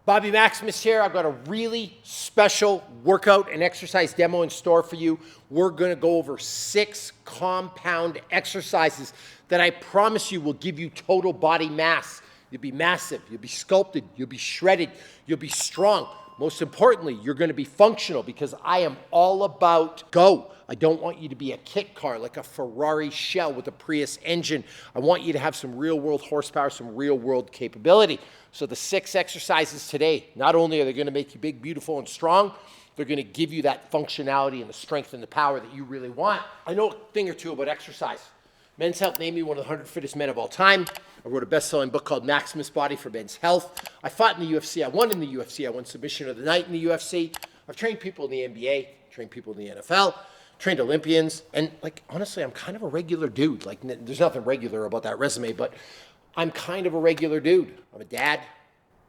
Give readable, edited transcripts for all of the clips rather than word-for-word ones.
Bobby Maximus here. I've got a really special workout and exercise demo in store for you. We're going to go over 6 compound exercises that I promise you will give you total body mass. You'll be massive, you'll be sculpted, you'll be shredded, you'll be strong. Most importantly, you're going to be functional because I am all about go. I don't want you to be a kit car like a Ferrari shell with a Prius engine. I want you to have some real world horsepower, some real world capability. So the 6 exercises today, not only are they going to make you big, beautiful, and strong, they're going to give you that functionality and the strength and the power that you really want. I know a thing or two about exercise. Men's Health named me one of the 100 fittest men of all time. I wrote a best-selling book called Maximus Body for Men's Health. I fought in the UFC. I won in the UFC. I won Submission of the Night in the UFC. I've trained people in the NBA, trained people in the NFL, trained Olympians, and honestly, I'm kind of a regular dude. There's nothing regular about that resume, but I'm kind of a regular dude. I'm a dad.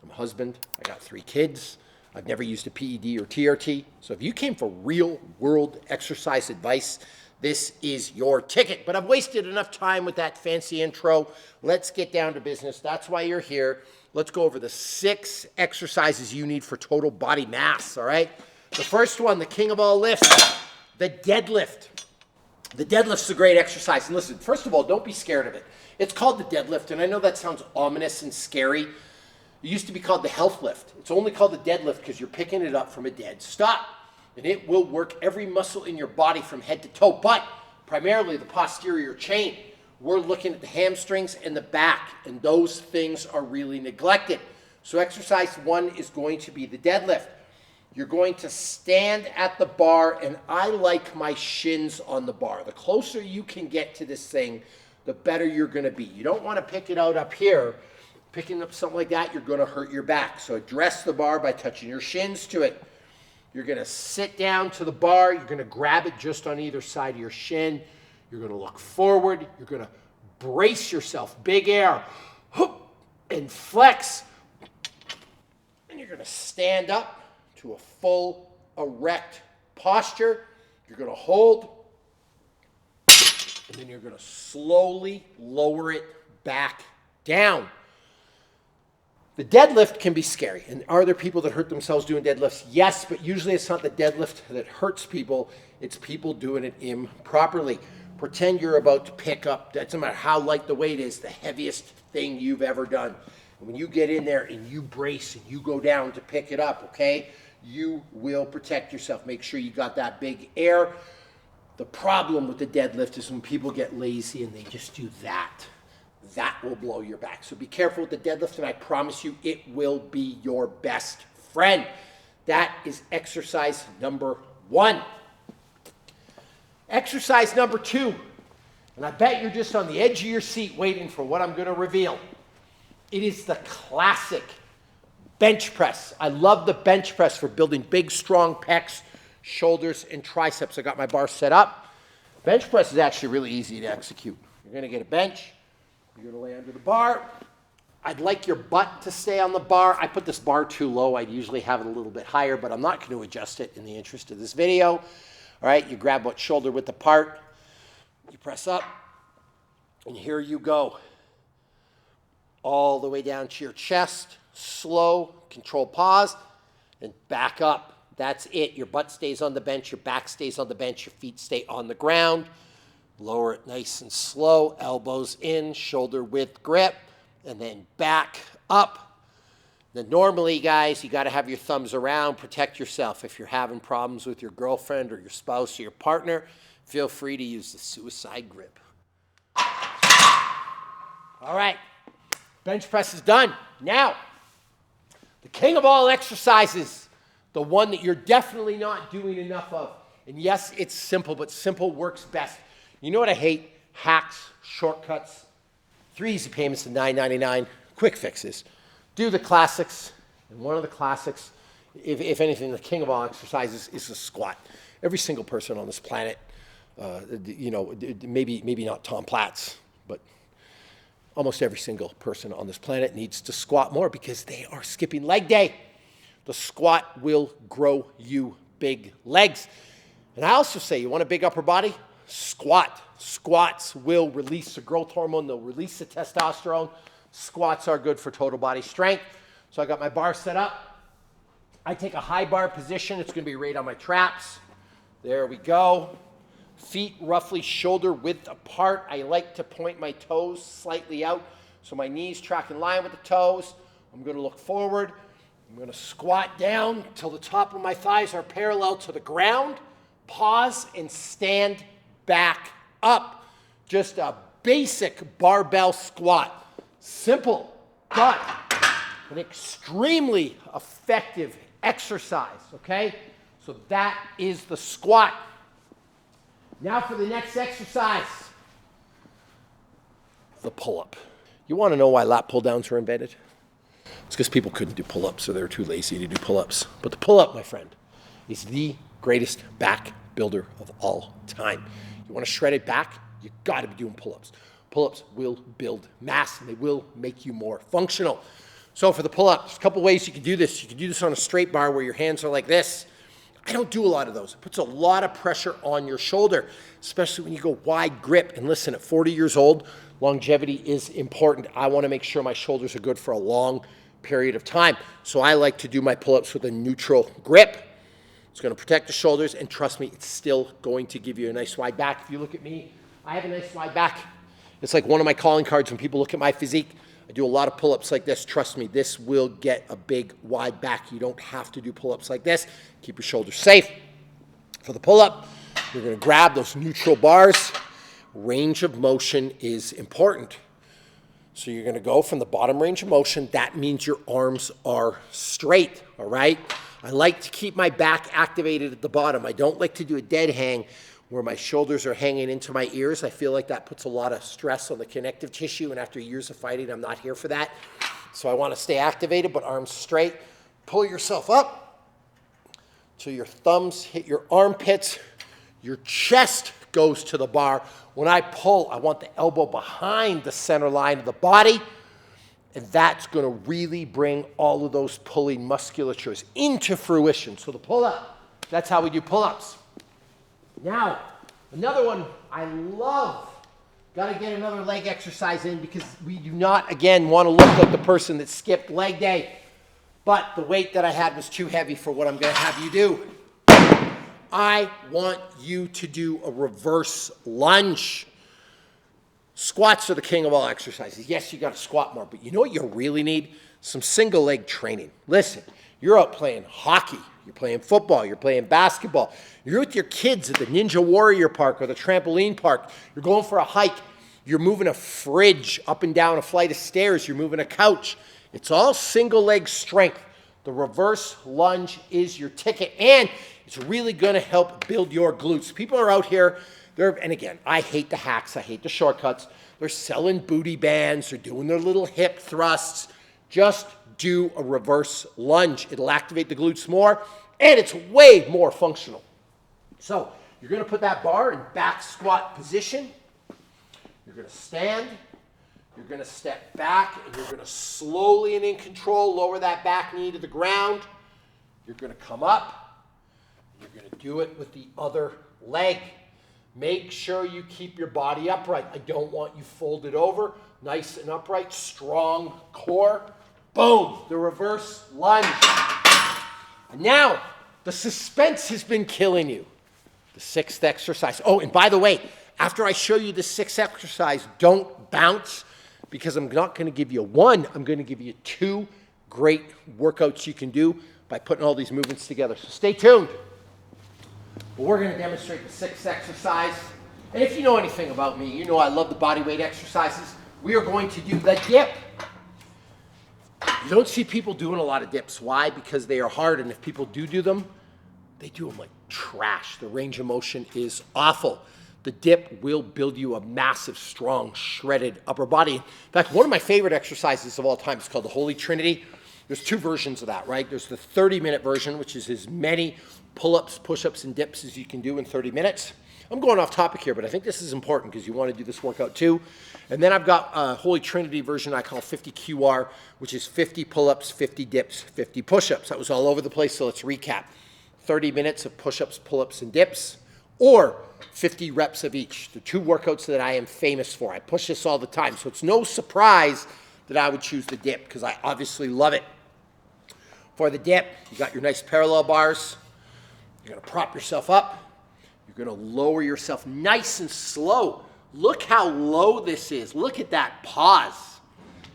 I'm a husband. I got 3 kids. I've never used a PED or TRT. So if you came for real-world exercise advice, this is your ticket. But I've wasted enough time with that fancy intro. Let's get down to business. That's why you're here. Let's go over the 6 exercises you need for total body mass, all right? The first one, the king of all lifts, the deadlift. The deadlift's a great exercise. And listen, first of all, don't be scared of it. It's called the deadlift, and I know that sounds ominous and scary. It used to be called the health lift. It's only called the deadlift because you're picking it up from a dead stop. And it will work every muscle in your body from head to toe, but primarily the posterior chain. We're looking at the hamstrings and the back, and those things are really neglected. So exercise 1 is going to be the deadlift. You're going to stand at the bar, and I like my shins on the bar. The closer you can get to this thing, the better you're going to be. You don't want to pick it out up here. Picking up something like that, you're going to hurt your back. So address the bar by touching your shins to it. You're going to sit down to the bar. You're going to grab it just on either side of your shin. You're going to look forward. You're going to brace yourself. Big air. And flex. And you're going to stand up to a full erect posture. You're going to hold. And then you're going to slowly lower it back down. The deadlift can be scary. And are there people that hurt themselves doing deadlifts? Yes, but usually it's not the deadlift that hurts people. It's people doing it improperly. Pretend you're about to pick up, doesn't matter how light the weight is, the heaviest thing you've ever done. And when you get in there and you brace and you go down to pick it up, okay, you will protect yourself. Make sure you got that big air. The problem with the deadlift is when people get lazy and they just do that. That will blow your back. So be careful with the deadlift, and I promise you it will be your best friend. That is exercise number 1. Exercise number 2, and I bet you're just on the edge of your seat waiting for what I'm going to reveal. It is the classic bench press. I love the bench press for building big, strong pecs, shoulders, and triceps. I got my bar set up. Bench press is actually really easy to execute. You're going to get a bench. You're going to lay under the bar. I'd like your butt to stay on the bar. I put this bar too low. I'd usually have it a little bit higher, but I'm not going to adjust it in the interest of this video. All right, you grab what shoulder width apart. You press up, and here you go. All the way down to your chest. Slow, controlled pause, and back up. That's it. Your butt stays on the bench. Your back stays on the bench. Your feet stay on the ground. Lower it nice and slow, elbows in, shoulder width grip, and then back up. Then normally, guys, you got to have your thumbs around, protect yourself. If you're having problems with your girlfriend or your spouse or your partner, feel free to use the suicide grip. All right, bench press is done. Now, the king of all exercises, the one that you're definitely not doing enough of. And yes, it's simple, but simple works best. You know what I hate? Hacks, shortcuts, 3 easy payments of $9.99, quick fixes. Do the classics, and one of the classics, if anything, the king of all exercises is the squat. Every single person on this planet, maybe not Tom Platz, but almost every single person on this planet needs to squat more because they are skipping leg day. The squat will grow you big legs. And I also say, you want a big upper body? Squat. Squats will release the growth hormone. They'll release the testosterone. Squats are good for total body strength. So I got my bar set up. I take a high bar position. It's going to be right on my traps. There we go. Feet roughly shoulder width apart. I like to point my toes slightly out so my knees track in line with the toes. I'm going to look forward. I'm going to squat down till the top of my thighs are parallel to the ground. Pause and stand back up. Just a basic barbell squat. Simple, but an extremely effective exercise, okay? So that is the squat. Now for the next exercise, the pull-up. You want to know why lat pull-downs were invented? It's because people couldn't do pull-ups, so they were too lazy to do pull-ups. But the pull-up, my friend, is the greatest back builder of all time. You want to shred it back? You got to be doing pull-ups. Pull-ups will build mass, and they will make you more functional. So for the pull-up, there's a couple ways you can do this. You can do this on a straight bar where your hands are like this. I don't do a lot of those. It puts a lot of pressure on your shoulder, especially when you go wide grip. And listen, at 40 years old, longevity is important. I want to make sure my shoulders are good for a long period of time. So I like to do my pull-ups with a neutral grip. It's going to protect the shoulders, and trust me, it's still going to give you a nice wide back. If you look at me, I have a nice wide back. It's like one of my calling cards when people look at my physique. I do a lot of pull-ups like this. Trust me, this will get a big wide back. You don't have to do pull-ups like this. Keep your shoulders safe. For the pull-up, you're going to grab those neutral bars. Range of motion is important. So you're going to go from the bottom range of motion. That means your arms are straight, all right? I like to keep my back activated at the bottom. I don't like to do a dead hang where my shoulders are hanging into my ears. I feel like that puts a lot of stress on the connective tissue, and after years of fighting, I'm not here for that. So I want to stay activated, but arms straight. Pull yourself up till your thumbs hit your armpits. Your chest goes to the bar. When I pull, I want the elbow behind the center line of the body, and that's going to really bring all of those pulling musculatures into fruition. So the pull-up, that's how we do pull-ups. Now, another one I love. Got to get another leg exercise in because we do not, again, want to look like the person that skipped leg day. But the weight that I had was too heavy for what I'm going to have you do. I want you to do a reverse lunge. Squats are the king of all exercises. Yes, you got to squat more, but you know what you really need? Some single leg training. Listen, you're out playing hockey, you're playing football, you're playing basketball, you're with your kids at the Ninja Warrior Park or the trampoline park, you're going for a hike, you're moving a fridge up and down a flight of stairs, you're moving a couch. It's all single leg strength. The reverse lunge is your ticket, and it's really going to help build your glutes. People are out here, and again, I hate the hacks, I hate the shortcuts. They're selling booty bands, they're doing their little hip thrusts. Just do a reverse lunge. It'll activate the glutes more, and it's way more functional. So you're going to put that bar in back squat position. You're going to stand. You're going to step back, and you're going to slowly and in control lower that back knee to the ground. You're going to come up. You're going to do it with the other leg. Make sure you keep your body upright. I don't want you folded over. Nice and upright, strong core. Boom, the reverse lunge. And now, the suspense has been killing you. The sixth exercise. Oh, and by the way, after I show you the sixth exercise, don't bounce, because I'm not going to give you one. I'm going to give you two great workouts you can do by putting all these movements together. So stay tuned. But we're going to demonstrate the sixth exercise. And if you know anything about me, you know I love the body weight exercises. We are going to do the dip. You don't see people doing a lot of dips. Why? Because they are hard, and if people do them, they do them like trash. The range of motion is awful. The dip will build you a massive, strong, shredded upper body. In fact, one of my favorite exercises of all time is called the Holy Trinity. There's two versions of that, right? There's the 30-minute version, which is as many pull-ups, push-ups, and dips as you can do in 30 minutes. I'm going off topic here, but I think this is important because you want to do this workout too. And then I've got a Holy Trinity version I call 50QR, which is 50 pull-ups, 50 dips, 50 push-ups. That was all over the place, so let's recap. 30 minutes of push-ups, pull-ups, and dips, or 50 reps of each. The two workouts that I am famous for. I push this all the time, so it's no surprise that I would choose the dip because I obviously love it. For the dip, you got your nice parallel bars. You're gonna prop yourself up. You're gonna lower yourself nice and slow. Look how low this is. Look at that pause.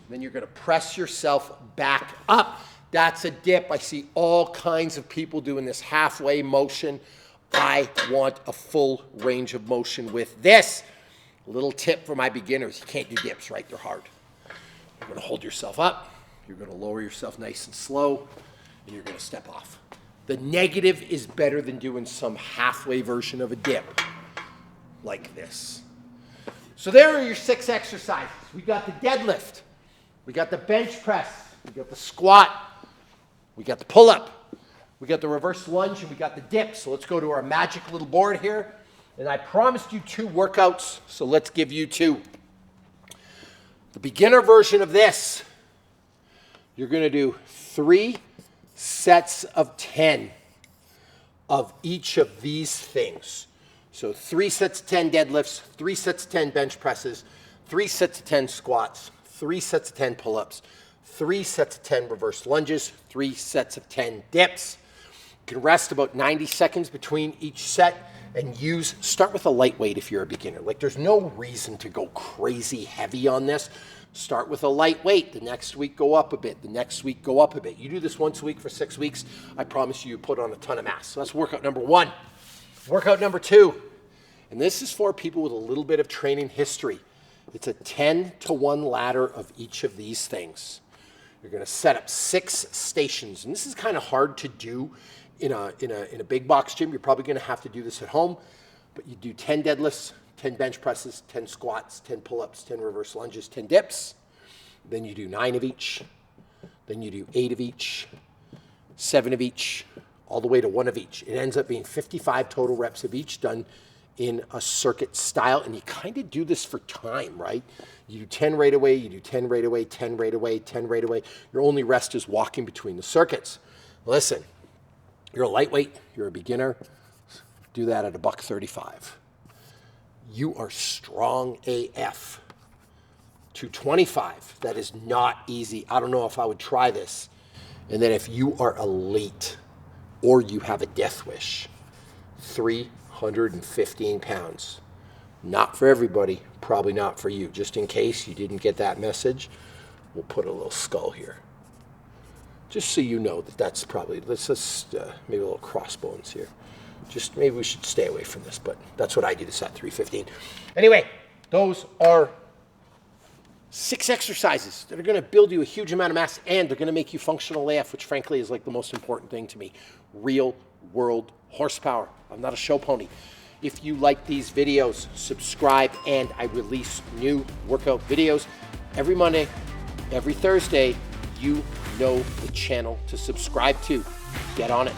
Then you're gonna press yourself back up. That's a dip. I see all kinds of people doing this halfway motion. I want a full range of motion with this. A little tip for my beginners. You can't do dips, right? They're hard. You're gonna hold yourself up. You're gonna lower yourself nice and slow, and you're gonna step off. The negative is better than doing some halfway version of a dip like this. So there are your 6 exercises. We got the deadlift. We got the bench press. We got the squat. We got the pull-up. We got the reverse lunge, and we got the dip. So let's go to our magic little board here. And I promised you 2 workouts, so let's give you 2. The beginner version of this, you're going to do 3 sets of 10 of each of these things. So 3 sets of 10 deadlifts, 3 sets of 10 bench presses, 3 sets of 10 squats, 3 sets of 10 pull-ups, 3 sets of 10 reverse lunges, 3 sets of 10 dips. You can rest about 90 seconds between each set and start with a lightweight if you're a beginner. Like, there's no reason to go crazy heavy on this. Start with a lightweight. The next week, go up a bit. The next week, go up a bit. You do this once a week for 6 weeks, I promise you put on a ton of mass. So that's workout number 1. Workout number 2, and this is for people with a little bit of training history. It's a 10-to-1 ladder of each of these things. You're gonna set up 6 stations, and this is kind of hard to do in a big box gym. You're probably gonna have to do this at home, but you do 10 deadlifts, 10 bench presses, 10 squats, 10 pull-ups, 10 reverse lunges, 10 dips. Then you do 9 of each. Then you do 8 of each, 7 of each, all the way to 1 of each. It ends up being 55 total reps of each done in a circuit style, and you kind of do this for time, right? You do 10 right away, you do 10 right away, 10 right away, 10 right away. Your only rest is walking between the circuits. Listen, you're a lightweight, you're a beginner, do that at $135. You are strong AF. 225, that is not easy. I don't know if I would try this. And then if you are elite or you have a death wish, 315 pounds. Not for everybody, probably not for you. Just in case you didn't get that message, we'll put a little skull here. Just so you know that that's probably, let's just maybe a little crossbones here. Just maybe we should stay away from this, but that's what I do to set 315. Anyway, those are 6 exercises that are going to build you a huge amount of mass, and they're going to make you functional AF, which frankly is like the most important thing to me. Real world horsepower. I'm not a show pony. If you like these videos, subscribe, and I release new workout videos every Monday, every Thursday. You know the channel to subscribe to. Get on it.